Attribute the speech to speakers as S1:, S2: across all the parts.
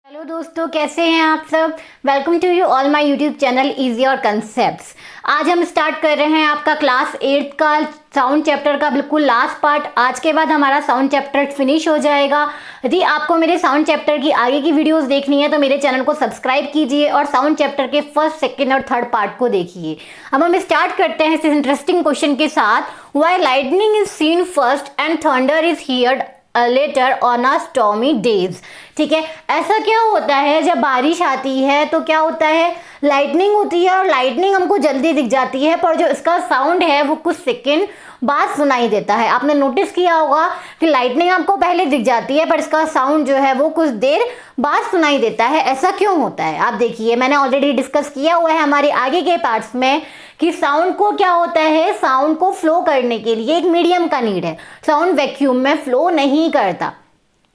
S1: Hello दोस्तों, कैसे हैं आप सब। Welcome to you all my YouTube channel easy और कंसेप्ट्स। आज हम स्टार्ट कर रहे हैं आपका क्लास 8 का साउंड चैप्टर का बिल्कुल लास्ट पार्ट। आज के बाद हमारा साउंड चैप्टर फिनिश हो जाएगा। यदि आपको मेरे साउंड चैप्टर की आगे की वीडियोस देखनी है तो मेरे चैनल को सब्सक्राइब कीजिए और साउंड चैप्टर के फर्स्ट, सेकेंड और थर्ड पार्ट को देखिए। अब हम स्टार्ट करते हैं इस इंटरेस्टिंग क्वेश्चन के साथ। Why lightning is seen first and thunder is heard later on a stormy days. ठीक है, ऐसा क्या होता है जब बारिश आती है तो क्या होता है, लाइटनिंग होती है और लाइटनिंग हमको जल्दी दिख जाती है, पर जो इसका साउंड है वो कुछ सेकंड बाद सुनाई देता है। आपने नोटिस किया होगा कि लाइटनिंग आपको पहले दिख जाती है पर इसका साउंड जो है वो कुछ देर बाद सुनाई देता है। ऐसा क्यों होता है, आप देखिए, मैंने ऑलरेडी डिस्कस किया हुआ है हमारे आगे के पार्ट्स में कि साउंड को क्या होता है, साउंड को फ्लो करने के लिए एक मीडियम का नीड है। साउंड वैक्यूम में फ्लो नहीं करता,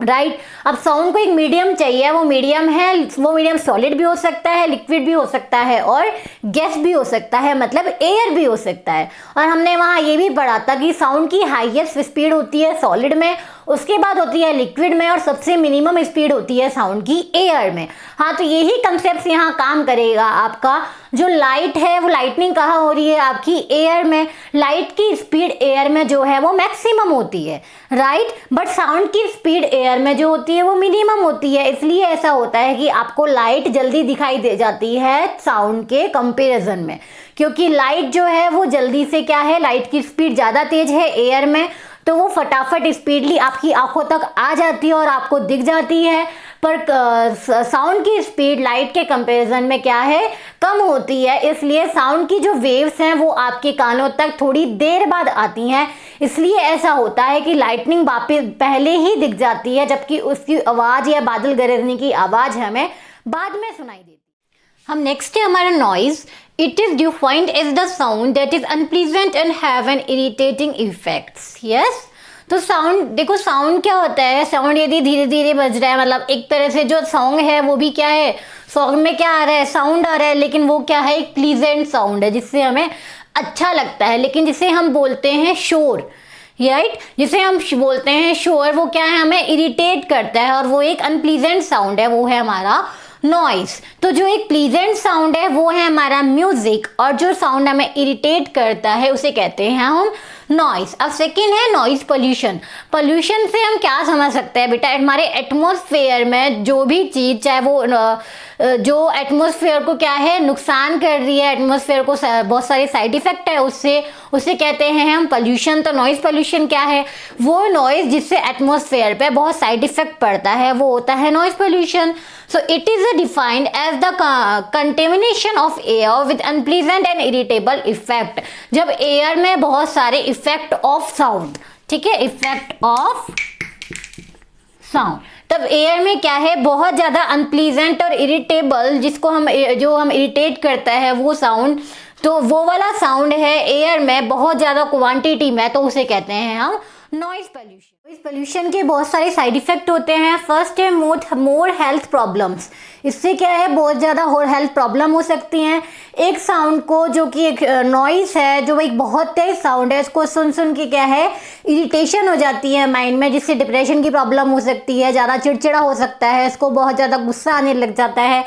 S1: राइट। अब साउंड को एक मीडियम चाहिए, वो मीडियम है, वो मीडियम सॉलिड भी हो सकता है, लिक्विड भी हो सकता है और गैस भी हो सकता है, मतलब एयर भी हो सकता है। और हमने वहाँ ये भी पढ़ा था कि साउंड की हाईएस्ट स्पीड होती है सॉलिड में, उसके बाद होती है लिक्विड में और सबसे मिनिमम स्पीड होती है साउंड की एयर में। हाँ, तो यही कंसेप्ट यहाँ काम करेगा। आपका जो लाइट है वो लाइटनिंग कहाँ हो रही है, आपकी एयर में। लाइट की स्पीड एयर में जो है वो मैक्सिमम होती है, राइट, बट साउंड की स्पीड एयर में जो होती है वो मिनिमम होती है। इसलिए ऐसा होता है कि आपको लाइट जल्दी दिखाई दे जाती है साउंड के कंपैरिजन में, क्योंकि लाइट जो है वो जल्दी से क्या है, लाइट की स्पीड ज़्यादा तेज है एयर में, तो वो फटाफट स्पीडली आपकी आंखों तक आ जाती है और आपको दिख जाती है। पर साउंड की स्पीड लाइट के कंपैरिजन में क्या है, कम होती है। इसलिए साउंड की जो वेव्स हैं वो आपके कानों तक थोड़ी देर बाद आती हैं। इसलिए ऐसा होता है कि लाइटनिंग वापस पहले ही दिख जाती है, जबकि उसकी आवाज़ या बादल गरजने की आवाज़ हमें बाद में सुनाई देती है। हम नेक्स्ट है हमारा noise. It is defined as the sound that is unpleasant and have an irritating effects. Yes, तो साउंड देखो, साउंड क्या होता है, साउंड यदि धीरे धीरे बज रहा है, मतलब एक तरह से जो सॉन्ग है वो भी क्या है, सॉन्ग में क्या आ रहा है, साउंड आ रहा है, लेकिन वो क्या है, एक प्लीजेंट साउंड है जिससे हमें अच्छा लगता है। लेकिन जिसे हम बोलते हैं शोर, राइट, जिसे हम बोलते हैं शोर, वो क्या है, हमें इरिटेट करता है और वो एक अनप्लीजेंट साउंड है, वो है हमारा नॉइस। तो जो एक प्लीजेंट साउंड है वो है हमारा म्यूजिक, और जो साउंड हमें इरिटेट करता है उसे कहते हैं हम नॉइस। अब सेकेंड है नॉइस पोल्यूशन। पोल्यूशन से हम क्या समझ सकते हैं बेटा, हमारे एटमॉस्फेयर में जो भी चीज़, चाहे वो जो एटमॉस्फेयर को क्या है, नुकसान कर रही है, एटमॉस्फेयर को बहुत सारे साइड इफेक्ट है उससे, उसे कहते हैं हम पोल्यूशन। तो नॉइस पोल्यूशन क्या है, वो नॉइज जिससे एटमॉस्फेयर पे बहुत साइड इफेक्ट पड़ता है, वो होता है noise pollution. So it is defined as the contamination of air with unpleasant and irritable effect। जब एयर में बहुत सारे इफेक्ट ऑफ साउंड, ठीक है, इफेक्ट ऑफ साउंड, तब एयर में क्या है, बहुत ज्यादा अनप्लीजेंट और इरिटेबल, जिसको हम जो हम इरिटेट करता है वो साउंड, तो वो वाला साउंड है एयर में बहुत ज्यादा क्वांटिटी में, तो उसे कहते हैं हम नॉइज पोल्यूशन। नॉइज पोल्यूशन के बहुत सारे साइड इफेक्ट होते हैं। फर्स्ट है मोर हेल्थ प्रॉब्लम्स। इससे क्या है, बहुत ज़्यादा और हेल्थ प्रॉब्लम हो सकती हैं। एक साउंड को, जो कि एक नॉइज है, जो एक बहुत तेज साउंड है, इसको सुन सुन के क्या है, इरिटेशन हो जाती है माइंड में, जिससे डिप्रेशन की प्रॉब्लम हो सकती है, ज़्यादा चिड़चिड़ा हो सकता है, इसको बहुत ज़्यादा गुस्सा आने लग जाता है।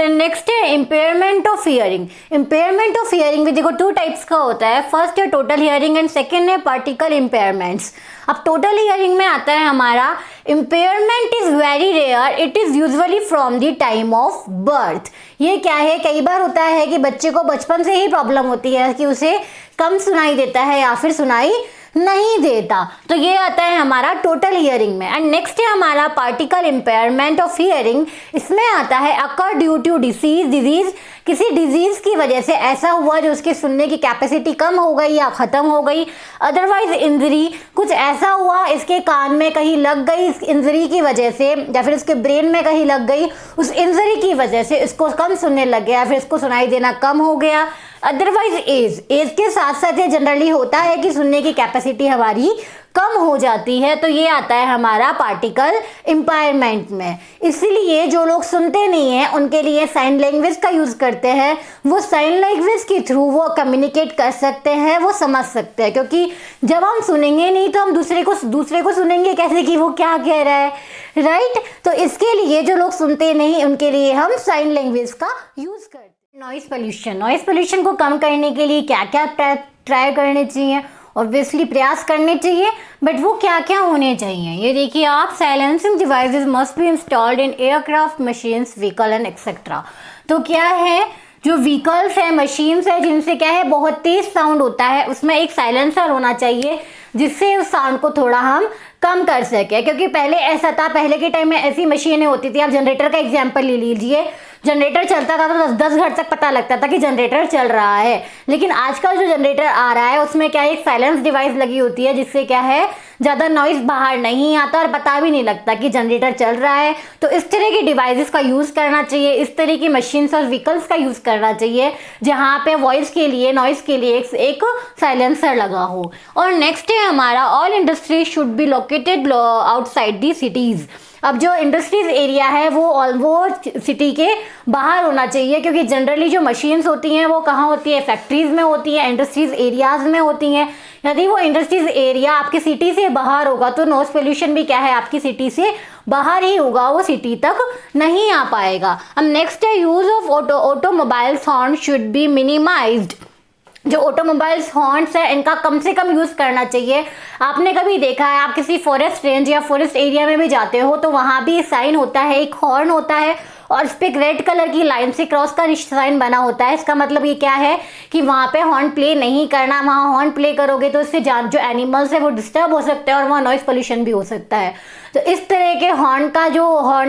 S1: नेक्स्ट है impairment of hearing. Impairment of hearing भी देखो 2 टाइप्स का होता है। फर्स्ट है टोटल हियरिंग एंड सेकेंड है पार्टिकल इम्पेयरमेंट्स। अब टोटल हियरिंग में आता है हमारा impairment is very rare, it is usually from the time of birth. ये क्या है, कई बार होता है कि बच्चे को बचपन से ही प्रॉब्लम होती है कि उसे कम सुनाई देता है या फिर सुनाई नहीं देता, तो ये आता है हमारा टोटल हियरिंग में। एंड नेक्स्ट है हमारा पार्टिकल इम्पेयरमेंट ऑफ हियरिंग। इसमें आता है अकर ड्यू टू डिजीज, किसी डिजीज की वजह से ऐसा हुआ जो उसकी सुनने की कैपेसिटी कम हो गई या खत्म हो गई। अदरवाइज इंजरी, कुछ ऐसा हुआ इसके कान में कहीं लग गई इस इंजरी की वजह से, या फिर इसके ब्रेन में कहीं लग गई, उस इंजरी की वजह से इसको कम सुनने लग गया, फिर इसको सुनाई देना कम हो गया। अदरवाइज एज के साथ साथ ये जनरली होता है कि सुनने की कैपेसिटी हमारी कम हो जाती है, तो ये आता है हमारा पार्टिकल इम्पायरमेंट में। इसलिए जो लोग सुनते नहीं हैं उनके लिए साइन लैंग्वेज का यूज करते हैं, वो साइन लैंग्वेज के थ्रू वो कम्युनिकेट कर सकते हैं, वो समझ सकते हैं, क्योंकि जब हम सुनेंगे नहीं तो हम दूसरे को सुनेंगे कैसे कि वो क्या कह रहा है, राइट। तो इसके लिए जो लोग सुनते नहीं उनके लिए हम साइन लैंग्वेज का यूज करते हैं। नॉइस पोल्यूशन को कम करने के लिए क्या क्या ट्राई करने चाहिए, ऑब्वियसली प्रयास करने चाहिए, बट वो क्या क्या होने चाहिए ये देखिए आप। Silencing devices must be installed in aircraft, machines, vehicle and etcetera. तो क्या है, जो व्हीकल्स है, मशीन्स है, जिनसे क्या है बहुत तेज साउंड होता है, उसमें एक साइलेंसर होना चाहिए जिससे उस साउंड को थोड़ा हम कम कर सके। क्योंकि पहले ऐसा था, पहले के टाइम में ऐसी मशीनें होती थी, आप जनरेटर का एग्जांपल ले लीजिए। जनरेटर चलता था तो 10-10 घर तक पता लगता था कि जनरेटर चल रहा है। लेकिन आजकल जो जनरेटर आ रहा है उसमें क्या है, एक साइलेंस डिवाइस लगी होती है जिससे क्या है ज़्यादा नॉइज़ बाहर नहीं आता और पता भी नहीं लगता कि जनरेटर चल रहा है। तो इस तरह की डिवाइसेस का यूज़ करना चाहिए, इस तरह की मशीन्स और व्हीकल्स का यूज़ करना चाहिए जहाँ पे वॉइस के लिए, नॉइज़ के लिए एक साइलेंसर लगा हो। और नेक्स्ट है हमारा, all industries should be located outside the cities. अब जो इंडस्ट्रीज एरिया है वो सिटी के बाहर होना चाहिए, क्योंकि जनरली जो मशीन्स होती हैं वो कहाँ होती है, फैक्ट्रीज में होती है, इंडस्ट्रीज एरियाज में होती हैं। यदि वो इंडस्ट्रीज एरिया आपकी सिटी से बाहर होगा तो नॉइस पोल्यूशन भी क्या है, आपकी सिटी से बाहर ही होगा, वो सिटी तक नहीं आ पाएगा। अब नेक्स्ट है, use of automobiles horn should be minimised. जो ऑटोमोबाइल्स हॉर्न्स है इनका कम से कम यूज़ करना चाहिए। आपने कभी देखा है, आप किसी फॉरेस्ट रेंज या फॉरेस्ट एरिया में भी जाते हो तो वहाँ भी साइन होता है, एक हॉर्न होता है और इस पर एक रेड कलर की लाइन से क्रॉस का साइन बना होता है। इसका मतलब ये क्या है कि वहाँ पे हॉर्न प्ले नहीं करना। वहाँ हॉर्न प्ले करोगे तो इससे जो एनिमल्स है वो डिस्टर्ब हो सकते हैं और वहाँ नॉइस पोल्यूशन भी हो सकता है। तो इस तरह के हॉर्न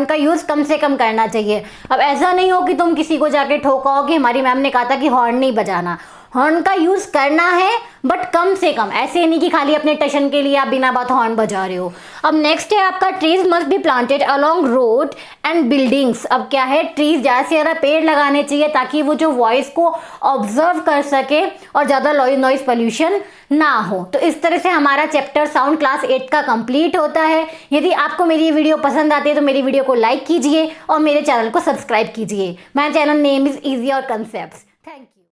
S1: का यूज़ कम से कम करना चाहिए। अब ऐसा नहीं हो कि तुम किसी को जाके ठोकाओ कि हमारी मैम ने कहा था कि हॉर्न नहीं बजाना। हॉर्न का यूज़ करना है बट कम से कम, ऐसे नहीं कि खाली अपने टशन के लिए आप बिना बात हॉर्न बजा रहे हो। अब नेक्स्ट है आपका, trees must be planted along road and buildings. अब क्या है, ट्रीज ज़्यादा से ज़्यादा पेड़ लगाने चाहिए ताकि वो जो वॉइस को ऑब्जर्व कर सके और ज़्यादा नॉइस पोल्यूशन ना हो। तो इस तरह से हमारा चैप्टर साउंड क्लास 8 का कंप्लीट होता है। यदि आपको मेरी वीडियो पसंद आती है तो मेरी वीडियो को लाइक कीजिए और मेरे चैनल को सब्सक्राइब कीजिए। My channel name is easy और कंसेप्ट्स। Thank you.